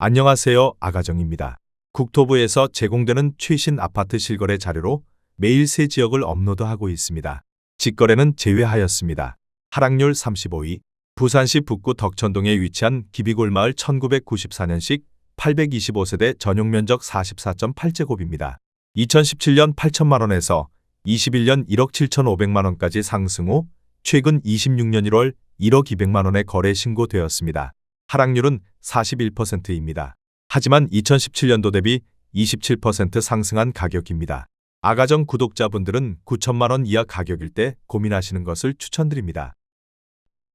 안녕하세요. 아가정입니다. 국토부에서 제공되는 최신 아파트 실거래 자료로 매일 새 지역을 업로드하고 있습니다. 직거래는 제외하였습니다. 하락률 35위. 부산시 북구 덕천동에 위치한 기비골마을 1994년식 825세대 전용면적 44.8제곱입니다. 2017년 8천만원에서 21년 1억 7,500만원까지 상승 후 최근 26년 1월 1억 200만원에 거래 신고되었습니다. 하락률은 41%입니다. 하지만 2017년도 대비 27% 상승한 가격입니다. 아가정 구독자분들은 9천만원 이하 가격일 때 고민하시는 것을 추천드립니다.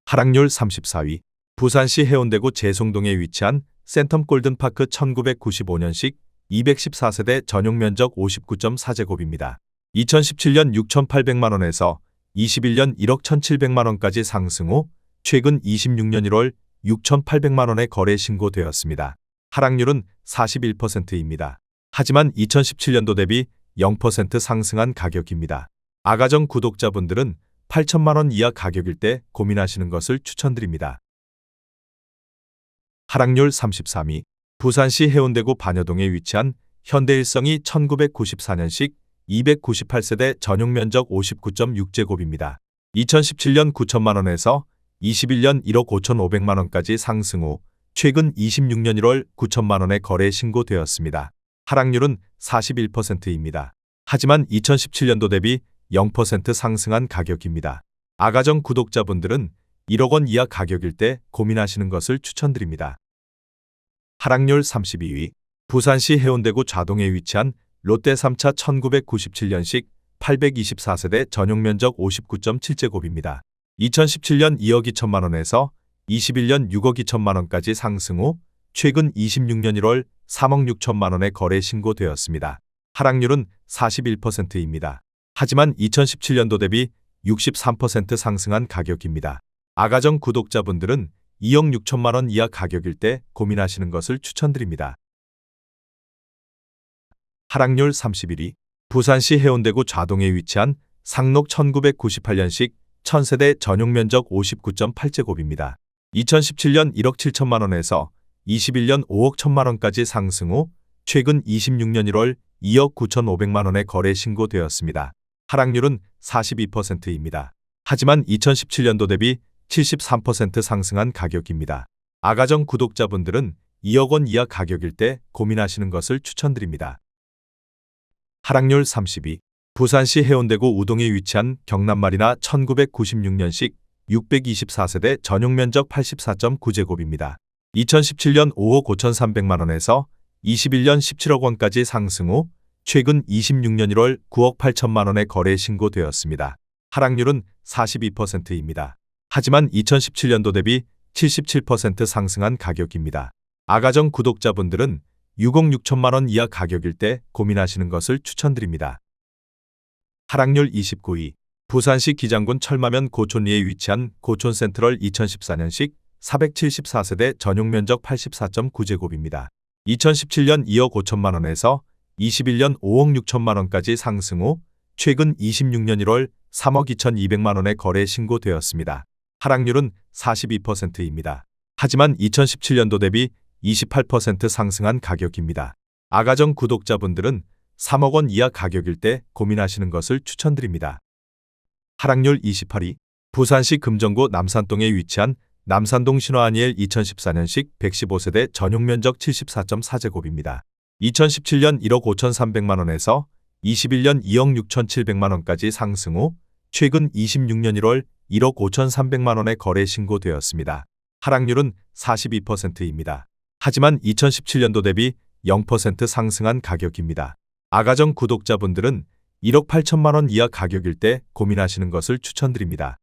하락률 34위. 부산시 해운대구 재송동에 위치한 센텀 골든파크 1995년식 214세대 전용면적 59.4제곱입니다. 2017년 6,800만원에서 21년 1억 1,700만원까지 상승 후 최근 26년 1월 6,800만원에 거래 신고되었습니다. 하락률은 41%입니다. 하지만 2017년도 대비 0% 상승한 가격입니다. 아가정 구독자분들은 8천만원 이하 가격일 때 고민하시는 것을 추천드립니다. 하락률 33위. 부산시 해운대구 반여동에 위치한 현대일성이 1994년식 298세대 전용면적 59.6제곱입니다. 2017년 9천만원에서 21년 1억 5,500만원까지 상승 후 최근 26년 1월 9천만원에 거래 신고되었습니다. 하락률은 41%입니다. 하지만 2017년도 대비 0% 상승한 가격입니다. 아가정 구독자분들은 1억 원 이하 가격일 때 고민하시는 것을 추천드립니다. 하락률 32위. 부산시 해운대구 좌동에 위치한 롯데 3차 1997년식 824세대 전용면적 59.7제곱입니다. 2017년 2억 2천만원에서 21년 6억 2천만원까지 상승 후 최근 26년 1월 3억 6천만원에 거래 신고되었습니다. 하락률은 41%입니다. 하지만 2017년도 대비 63% 상승한 가격입니다. 아가정 구독자분들은 2억 6천만원 이하 가격일 때 고민하시는 것을 추천드립니다. 하락률 31위. 부산시 해운대구 좌동에 위치한 상록 1998년식 1000세대 전용면적 59.8제곱입니다. 2017년 1억 7천만원에서 21년 5억 1천만원까지 상승 후 최근 26년 1월 2억 9,500만원에 거래 신고되었습니다. 하락률은 42%입니다. 하지만 2017년도 대비 73% 상승한 가격입니다. 아가정 구독자분들은 2억 원 이하 가격일 때 고민하시는 것을 추천드립니다. 하락률 32. 부산시 해운대구 우동에 위치한 경남마리나 1996년식 624세대 전용면적 84.9제곱입니다. 2017년 5억 5,300만원에서 21년 17억 원까지 상승 후 최근 26년 1월 9억 8천만원에 거래 신고되었습니다. 하락률은 42%입니다. 하지만 2017년도 대비 77% 상승한 가격입니다. 아가정 구독자분들은 6억 6천만원 이하 가격일 때 고민하시는 것을 추천드립니다. 하락률 29위. 부산시 기장군 철마면 고촌리에 위치한 고촌센트럴 2014년식 474세대 전용면적 84.9제곱입니다. 2017년 2억 5천만원에서 21년 5억 6천만원까지 상승 후 최근 26년 1월 3억 2,200만원에 거래 신고되었습니다. 하락률은 42%입니다. 하지만 2017년도 대비 28% 상승한 가격입니다. 아가정 구독자분들은 3억 원 이하 가격일 때 고민하시는 것을 추천드립니다. 하락률 28위. 부산시 금정구 남산동에 위치한 남산동 신화아니엘 2014년식 115세대 전용면적 74.4제곱입니다. 2017년 1억 5,300만원에서 21년 2억 6,700만원까지 상승 후 최근 26년 1월 1억 5,300만원에 거래 신고되었습니다. 하락률은 42%입니다. 하지만 2017년도 대비 0% 상승한 가격입니다. 아가정 구독자분들은 1억 8천만원 이하 가격일 때 고민하시는 것을 추천드립니다.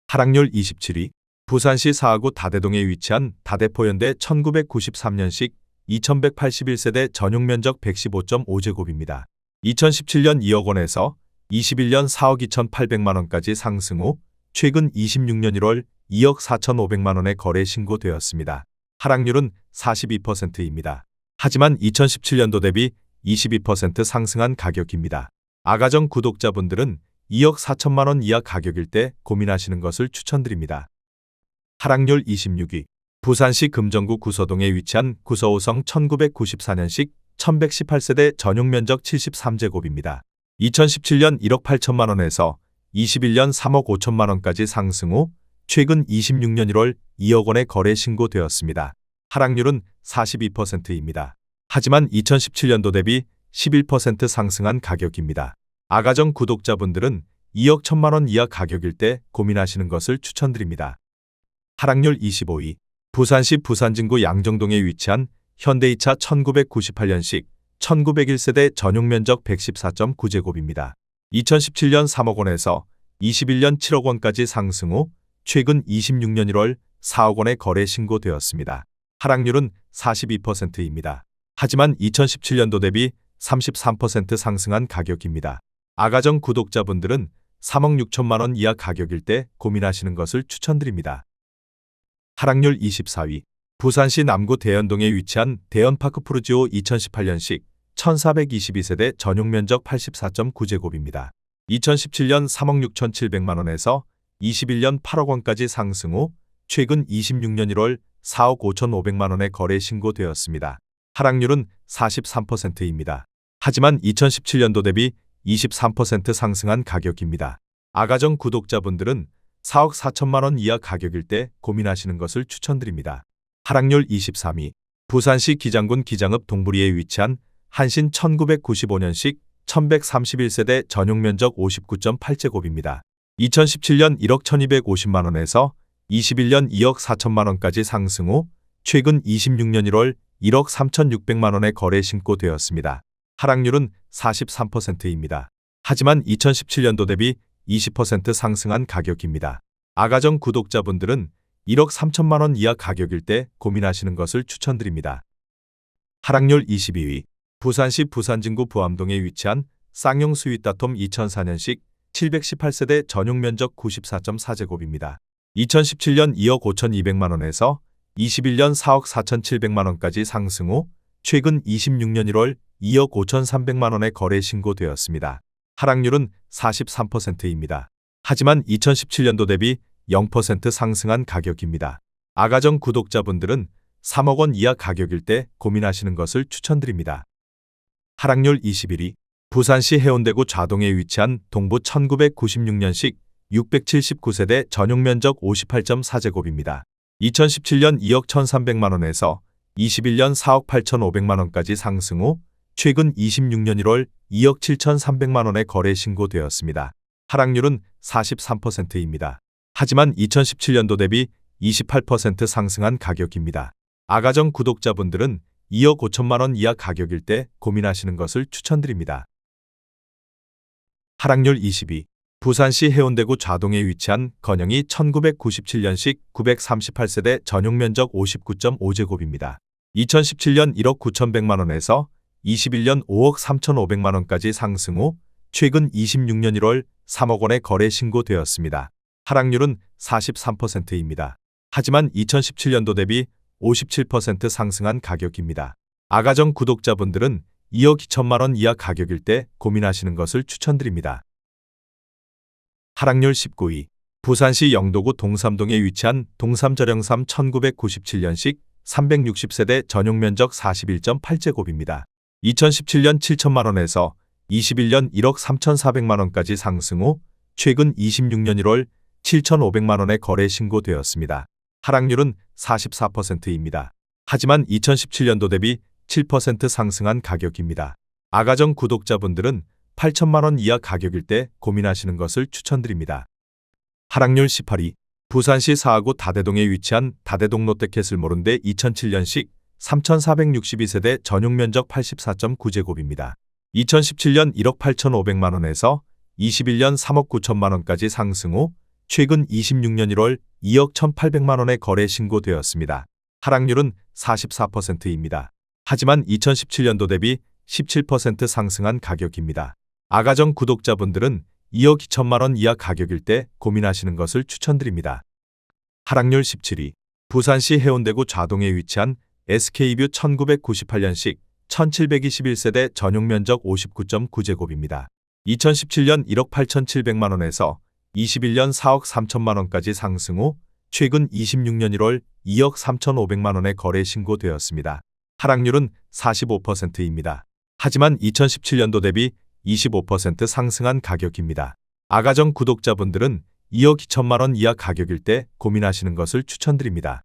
하락률 27위. 부산시 사하구 다대동에 위치한 다대포현대 1993년식 2181세대 전용면적 115.5제곱입니다. 2017년 2억 원에서 21년 4억 2,800만원까지 상승 후 최근 26년 1월 2억 4,500만원에 거래 신고되었습니다. 하락률은 42%입니다. 하지만 2017년도 대비 22% 상승한 가격입니다. 아가정 구독자분들은 2억 4천만원 이하 가격일 때 고민하시는 것을 추천드립니다. 하락률 26위. 부산시 금정구 구서동에 위치한 구서오성 1994년식 1118세대 전용 면적 73제곱입니다. 2017년 1억 8천만 원에서 21년 3억 5천만 원까지 상승 후 최근 26년 1월 2억 원에 거래 신고되었습니다. 하락률은 42%입니다. 하지만 2017년도 대비 11% 상승한 가격입니다. 아가정 구독자분들은 2억 1천만 원 이하 가격일 때 고민하시는 것을 추천드립니다. 하락률 25위. 부산시 부산진구 양정동에 위치한 현대이차 1998년식 1901세대 전용 면적 114.9제곱입니다. 2017년 3억 원에서 21년 7억 원까지 상승 후 최근 26년 1월 4억 원에 거래 신고되었습니다. 하락률은 42%입니다. 하지만 2017년도 대비 33% 상승한 가격입니다. 아가정 구독자분들은 3억 6천만 원 이하 가격일 때 고민하시는 것을 추천드립니다. 하락률 24위. 부산시 남구 대연동에 위치한 대연파크 푸르지오 2018년식 1422세대 전용 면적 84.9제곱입니다. 2017년 3억 6천7백만 원에서 21년 8억 원까지 상승 후 최근 26년 1월 4억 5천5백만 원에 거래 신고되었습니다. 하락률은 43%입니다. 하지만 2017년도 대비 23% 상승한 가격입니다. 아가정 구독자분들은 4억 4천만 원 이하 가격일 때 고민하시는 것을 추천드립니다. 하락률 23위. 부산시 기장군 기장읍 동부리에 위치한 한신 1995년식 1131세대 전용 면적 59.8제곱입니다. 2017년 1억 1250만 원에서 21년 2억 4천만 원까지 상승 후 최근 26년 1월 1억 3,600만 원에 거래 신고되었습니다. 하락률은 43%입니다. 하지만 2017년도 대비 20% 상승한 가격입니다. 아가정 구독자분들은 1억 3천만 원 이하 가격일 때 고민하시는 것을 추천드립니다. 하락률 22위. 부산시 부산진구 부암동에 위치한 쌍용 스윗다톰 2004년식 718세대 전용 면적 94.4제곱입니다. 2017년 2억 5,200만 원에서 21년 4억 4,700만 원까지 상승 후 최근 26년 1월 2억 5,300만 원에 거래 신고되었습니다. 하락률은 43%입니다. 하지만 2017년도 대비 0% 상승한 가격입니다. 아가정 구독자분들은 3억 원 이하 가격일 때 고민하시는 것을 추천드립니다. 하락률 21위. 부산시 해운대구 좌동에 위치한 동부 1996년식 679세대 전용 면적 58.4제곱입니다. 2017년 2억 1,300만 원에서 21년 4억 8,500만 원까지 상승 후 최근 26년 1월 2억 7,300만 원에 거래 신고되었습니다. 하락률은 43%입니다. 하지만 2017년도 대비 28% 상승한 가격입니다. 아가정 구독자분들은 2억 5천만 원 이하 가격일 때 고민하시는 것을 추천드립니다. 하락률 22. 부산시 해운대구 좌동에 위치한 건영이 1997년식 938세대 전용 면적 59.5제곱입니다. 2017년 1억 9,100만 원에서 21년 5억 3,500만 원까지 상승 후 최근 26년 1월 3억 원에 거래 신고되었습니다. 하락률은 43%입니다. 하지만 2017년도 대비 57% 상승한 가격입니다. 아가정 구독자분들은 2억 2천만 원 이하 가격일 때 고민하시는 것을 추천드립니다. 하락률 19위. 부산시 영도구 동삼동에 위치한 동삼저령삼 1997년식 360세대 전용 면적 41.8제곱입니다. 2017년 7천만 원에서 21년 1억 3,400만 원까지 상승 후 최근 26년 1월 7,500만 원에 거래 신고되었습니다. 하락률은 44%입니다. 하지만 2017년도 대비 7% 상승한 가격입니다. 아가정 구독자분들은 8천만 원 이하 가격일 때 고민하시는 것을 추천드립니다. 하락률 18위. 부산시 사하구 다대동에 위치한 다대동 롯데캐슬몰인데 2007년식 3,462세대 전용 면적 84.9제곱입니다. 2017년 1억 8,500만 원에서 21년 3억 9천만 원까지 상승 후 최근 26년 1월 2억 1,800만 원에 거래 신고되었습니다. 하락률은 44%입니다. 하지만 2017년도 대비 17% 상승한 가격입니다. 아가정 구독자분들은 2억 2천만 원 이하 가격일 때 고민하시는 것을 추천드립니다. 하락률 17위. 부산시 해운대구 좌동에 위치한 SK뷰 1998년식 1721세대 전용 면적 59.9제곱입니다. 2017년 1억 8,700만 원에서 21년 4억 3천만 원까지 상승 후 최근 26년 1월 2억 3,500만 원의 거래 신고되었습니다. 하락률은 45%입니다. 하지만 2017년도 대비 25% 상승한 가격입니다. 아가정 구독자분들은 2억 2천만 원 이하 가격일 때 고민하시는 것을 추천드립니다.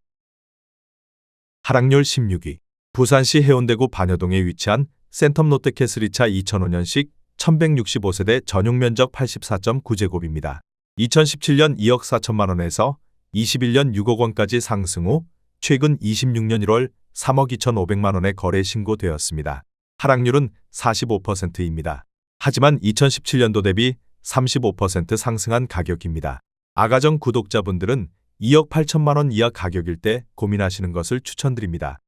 하락률 16위. 부산시 해운대구 반여동에 위치한 센텀 롯데캐슬 2차 2005년식 1165세대 전용 면적 84.9제곱입니다. 2017년 2억 4천만 원에서 21년 6억 원까지 상승 후 최근 26년 1월 3억 2,500만 원의 거래 신고되었습니다. 하락률은 45%입니다. 하지만 2017년도 대비 35% 상승한 가격입니다. 아가정 구독자분들은 2억 8천만 원 이하 가격일 때 고민하시는 것을 추천드립니다.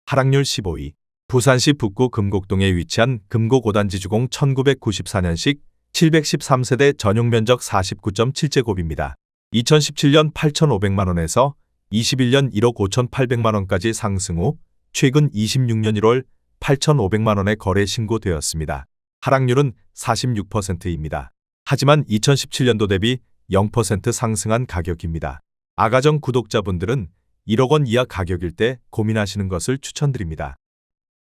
하락률 15위. 부산시 북구 금곡동에 위치한 금곡 5단지 주공 1994년식 713세대 전용 면적 49.7제곱입니다. 2017년 8,500만 원에서 21년 1억 5,800만 원까지 상승 후 최근 26년 1월 8,500만 원의 거래 신고되었습니다. 하락률은 46%입니다. 하지만 2017년도 대비 0% 상승한 가격입니다. 아가정 구독자분들은 1억 원 이하 가격일 때 고민하시는 것을 추천드립니다.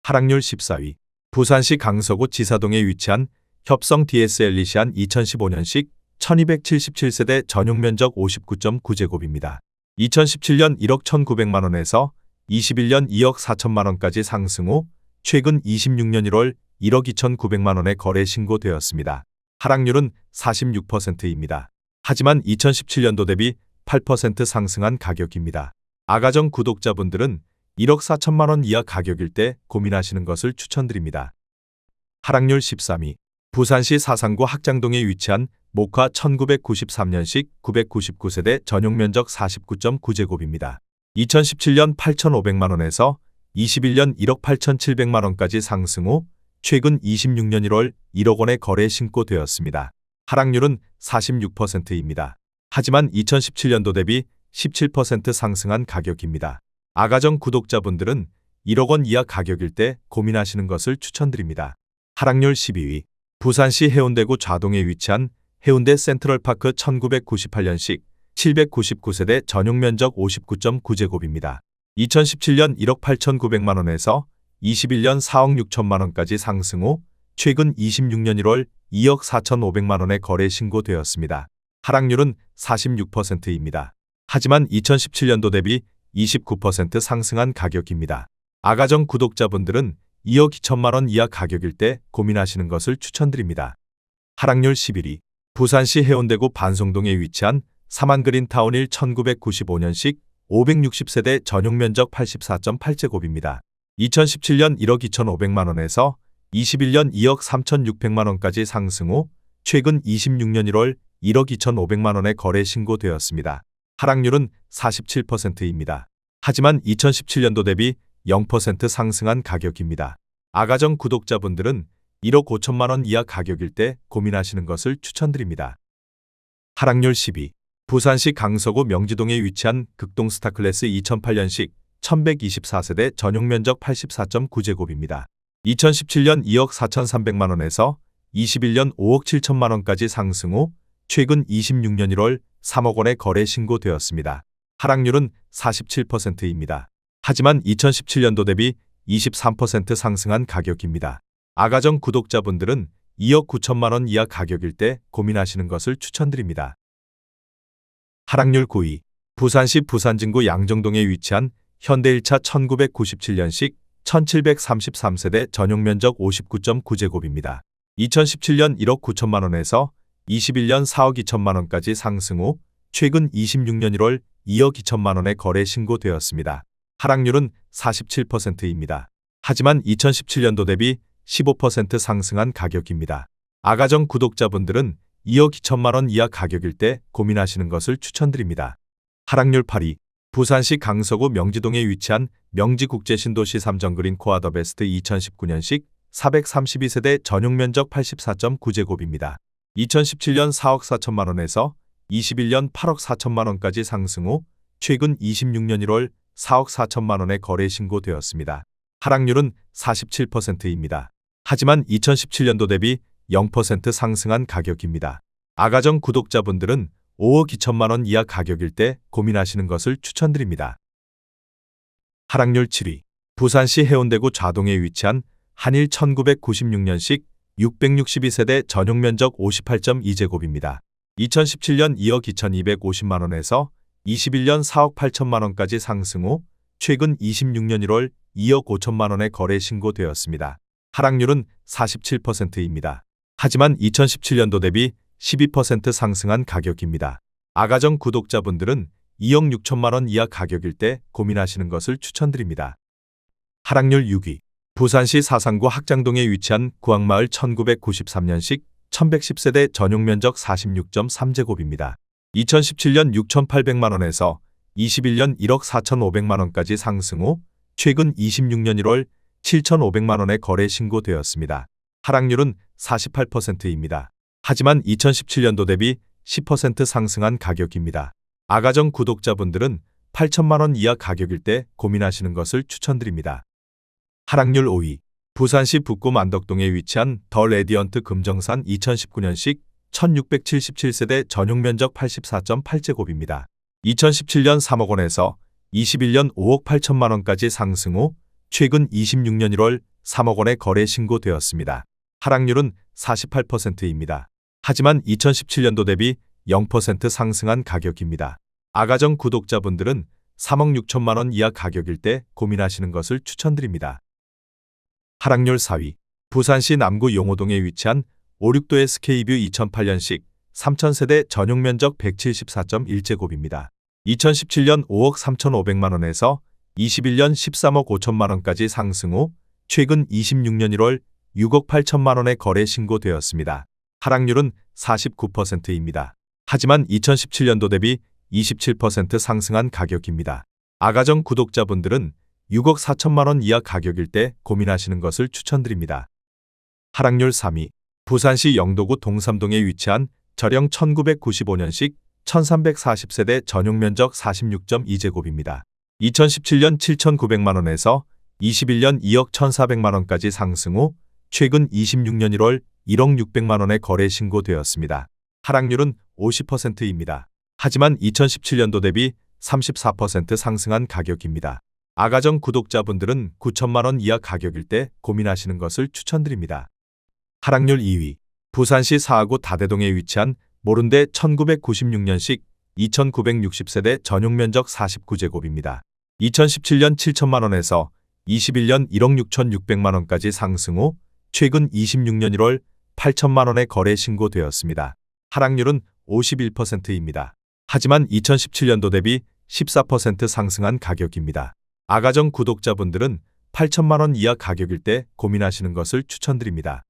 하락률 14위. 부산시 강서구 지사동에 위치한 협성 DS 엘리시안 2015년식 1277세대 전용 면적 59.9제곱입니다. 2017년 1억 1,900만 원에서 21년 2억 4천만 원까지 상승 후 최근 26년 1월 1억 2,900만 원의 거래 신고되었습니다. 하락률은 46%입니다. 하지만 2017년도 대비 8% 상승한 가격입니다. 아가정 구독자분들은 1억 4천만 원 이하 가격일 때 고민하시는 것을 추천드립니다. 하락률 13위. 부산시 사상구 학장동에 위치한 목화 1993년식 999세대 전용 면적 49.9제곱입니다. 2017년 8,500만 원에서 21년 1억 8,700만 원까지 상승 후 최근 26년 1월 1억 원의 거래 신고되었습니다. 하락률은 46%입니다. 하지만 2017년도 대비 17% 상승한 가격입니다. 아가정 구독자분들은 1억 원 이하 가격일 때 고민하시는 것을 추천드립니다. 하락률 12위. 부산시 해운대구 좌동에 위치한 해운대 센트럴파크 1998년식 799세대 전용 면적 59.9제곱입니다. 2017년 1억 8,900만 원에서 21년 4억 6천만 원까지 상승 후 최근 26년 1월 2억 4,500만 원의 거래 신고되었습니다. 하락률은 46%입니다. 하지만 2017년도 대비 29% 상승한 가격입니다. 아가정 구독자분들은 2억 2천만 원 이하 가격일 때 고민하시는 것을 추천드립니다. 하락률 11위. 부산시 해운대구 반송동에 위치한 사만그린타운 1 1995년식 560세대 전용 면적 84.8제곱입니다. 2017년 1억 2,500만 원에서 21년 2억 3,600만 원까지 상승 후 최근 26년 1월 1억 2,500만 원의 거래 신고되었습니다. 하락률은 47%입니다. 하지만 2017년도 대비 0% 상승한 가격입니다. 아가정 구독자분들은 1억 5천만 원 이하 가격일 때 고민하시는 것을 추천드립니다. 하락률 10위. 부산시 강서구 명지동에 위치한 극동 스타클래스 2008년식 1124세대 전용 면적 84.9제곱입니다. 2017년 2억 4,300만 원에서 21년 5억 7천만 원까지 상승 후 최근 26년 1월 3억 원의 거래 신고되었습니다. 하락률은 47%입니다. 하지만 2017년도 대비 23% 상승한 가격입니다. 아가정 구독자분들은 2억 9천만 원 이하 가격일 때 고민하시는 것을 추천드립니다. 하락률 9위. 부산시 부산진구 양정동에 위치한 현대 1차 1997년식 1733세대 전용 면적 59.9제곱입니다. 2017년 1억 9천만 원에서 21년 4억 2천만 원까지 상승 후 최근 26년 1월 2억 2천만 원의 거래 신고되었습니다. 하락률은 47%입니다. 하지만 2017년도 대비 15% 상승한 가격입니다. 아가정 구독자분들은 2억 2천만 원 이하 가격일 때 고민하시는 것을 추천드립니다. 하락률 8위. 부산시 강서구 명지동에 위치한 명지국제신도시 3정그린 코아더베스트 2019년식 432세대 전용 면적 84.9제곱입니다. 2017년 4억 4천만 원에서 21년 8억 4천만 원까지 상승 후 최근 26년 1월 4억 4천만 원의 거래 신고되었습니다. 하락률은 47%입니다. 하지만 2017년도 대비 0% 상승한 가격입니다. 아가정 구독자분들은 5억 2천만 원 이하 가격일 때 고민하시는 것을 추천드립니다. 하락률 7위. 부산시 해운대구 좌동에 위치한 한일 1996년식 662세대 전용면적 58.2제곱입니다. 2017년 2억 2,250만 원에서 21년 4억 8천만 원까지 상승 후 최근 26년 1월 2억 5천만 원에 거래 신고되었습니다. 하락률은 47%입니다. 하지만 2017년도 대비 12% 상승한 가격입니다. 아가정 구독자분들은 2억 6천만 원 이하 가격일 때 고민하시는 것을 추천드립니다. 하락률 6위. 부산시 사상구 학장동에 위치한 구항마을 1993년식 1110세대 전용면적 46.3제곱입니다. 2017년 6,800만 원에서 21년 1억 4,500만 원까지 상승 후 최근 26년 1월 7,500만 원에 거래 신고되었습니다. 하락률은 48%입니다. 하지만 2017년도 대비 10% 상승한 가격입니다. 아가정 구독자분들은 8천만 원 이하 가격일 때 고민하시는 것을 추천드립니다. 하락률 5위. 부산시 북구 만덕동에 위치한 더 레디언트 금정산 2019년식 1677세대 전용면적 84.8제곱입니다. 2017년 3억 원에서 21년 5억 8천만 원까지 상승 후 최근 26년 1월 3억 원에 거래 신고되었습니다. 하락률은 48%입니다. 하지만 2017년도 대비 0% 상승한 가격입니다. 아가정 구독자분들은 3억 6천만 원 이하 가격일 때 고민하시는 것을 추천드립니다. 하락률 4위. 부산시 남구 용호동에 위치한 56도 SK뷰 2008년식 3000세대 전용면적 174.1제곱입니다. 2017년 5억 3,500만 원에서 21년 13억 5천만 원까지 상승 후 최근 26년 1월 6억 8천만 원에 거래 신고되었습니다. 하락률은 49%입니다. 하지만 2017년도 대비 27% 상승한 가격입니다. 아가정 구독자분들은 6억 4천만 원 이하 가격일 때 고민하시는 것을 추천드립니다. 하락률 3위. 부산시 영도구 동삼동에 위치한 절영 1995년식 1340세대 전용면적 46.2제곱입니다. 2017년 7,900만 원에서 21년 2억 1,400만 원까지 상승 후 최근 26년 1월 1억 600만 원에 거래 신고되었습니다. 하락률은 50%입니다. 하지만 2017년도 대비 34% 상승한 가격입니다. 아가정 구독자분들은 9천만 원 이하 가격일 때 고민하시는 것을 추천드립니다. 하락률 2위. 부산시 사하구 다대동에 위치한 모룬대 1996년식 2960세대 전용면적 49제곱입니다. 2017년 7천만 원에서 21년 1억 6,600만 원까지 상승 후 최근 26년 1월 8천만 원에 거래 신고되었습니다. 하락률은 51%입니다. 하지만 2017년도 대비 14% 상승한 가격입니다. 아가정 구독자분들은 8천만 원 이하 가격일 때 고민하시는 것을 추천드립니다.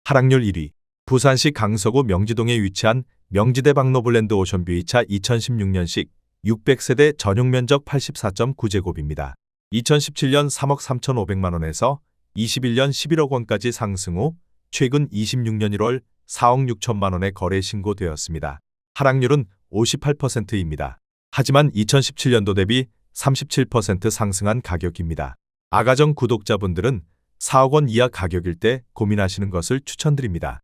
하락률 1위. 부산시 강서구 명지동에 위치한 명지대 박노블랜드 오션뷰 2차 2016년식 600세대 전용면적 84.9제곱입니다. 2017년 3억 3,500만 원에서 21년 11억 원까지 상승 후 최근 26년 1월 4억 6천만 원에 거래 신고되었습니다. 하락률은 58%입니다. 하지만 2017년도 대비 37% 상승한 가격입니다. 아가정 구독자분들은 4억 원 이하 가격일 때 고민하시는 것을 추천드립니다.